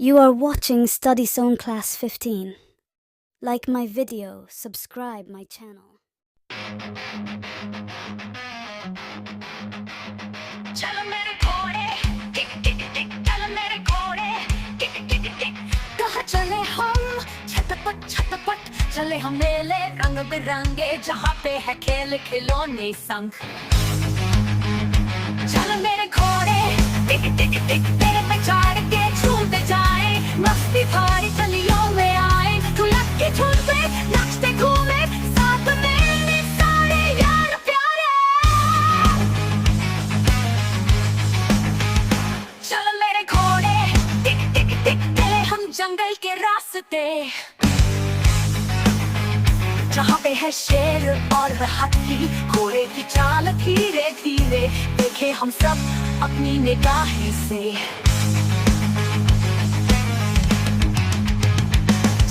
You are watching Study Zone Class 15. Like my video, subscribe my channel. चलो मेरे घोड़े टिक टिक टिक चलो मेरे घोड़े टिक टिक टिक कहाँ चले हम छटपट चले हम मेले रंग बिरंगे जहाँ पे है खेल खिलौने संग चलो मेरे घोड़े टिक टिक टिक तेरे पे चढ़ के झूमते जाए मस्ती भरी गलियों में आए तू लग के झूम पे नाचते घूमे साथ में सारे यार प्यारे चलो मेरे घोड़े टिक टिक टिक चले हम जंगल के रास्ते जहाँ पे है शेर और हाथी घोड़े की चाल धीरे धीरे देखे हम सब अपनी निगाहें से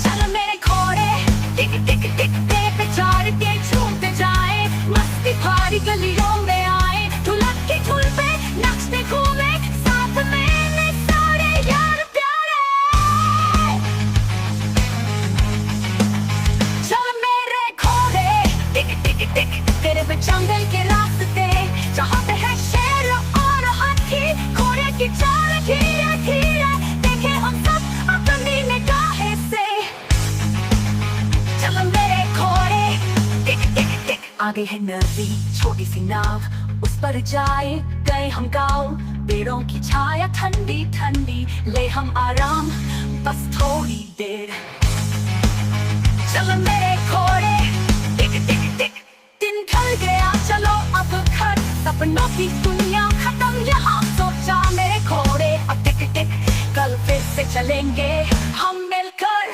चलो मेरे घोड़े टिक टिक टिक तेरे पे चढ़ के झूमते जाए मस्ती भरी गलियों में आए तू लग के झूल पे नाचते घूमे साथ में सारे यार प्यारे चलो मेरे घोड़े टिक टिक टिक तेरे पे जंगल के रास्ते जहाँ पे है शेर और हाथी घोड़े की चाल धीरे धीरे देखे हम सब अपनी निगाहें से चलो मेरे घोड़े टिक टिक टिक आगे है नदी छोटी सी नाव उस पर जाए गए हम गाँव पेड़ों की छाया ठंडी ठंडी ले हम आराम बस थोड़ी देर चलो मेरे घोड़े टिक टिक टिक दिन ढल गया चलो अब घर सपनों की दुनिया खत्म यहाँ सोचा मेरे घोड़े अब टिक टिक कल फिर से चलेंगे हम मिलकर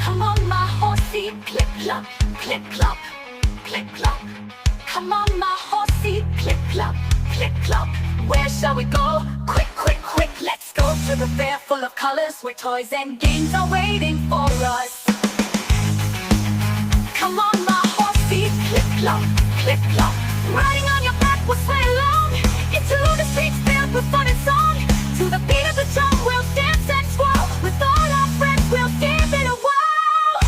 Come on my horsey clip-clop, clip-clop, clip-clop Come on my horsey clip-clop, clip-clop Where shall we go? Quick, quick, quick Let's go to the fair full of colors Where toys and games are waiting for us Come on my horsey clip-clop, clip-clop Riding on your back we'll sway along Into the streets filled with fun and song To the beat of the drum we'll dance and twirl With all our friends we'll give it a whirl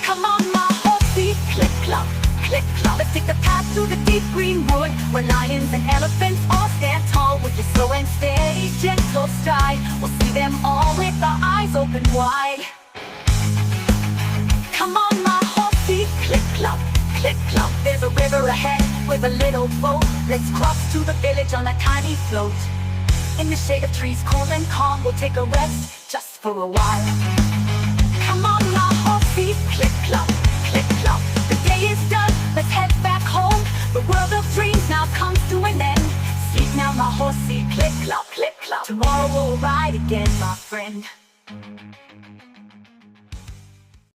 Come on my horsey clip-clop, clip-clop Let's take the path through the deep green wood Where lions and elephants all stand tall With your slow and steady gentle stride We'll see them all with our eyes open wide Come on my horsey clip-clop, clip-clop There's a river ahead with a little boat Let's cross to the village on a tiny float In the shade of trees cool and calm We'll take a rest just for a while Come on my horsey clip-clop, clip-clop The day is done, let's head back home The world of dreams now comes to an end Sleep now my horsey clip-clop, clip-clop Tomorrow we'll ride again my friend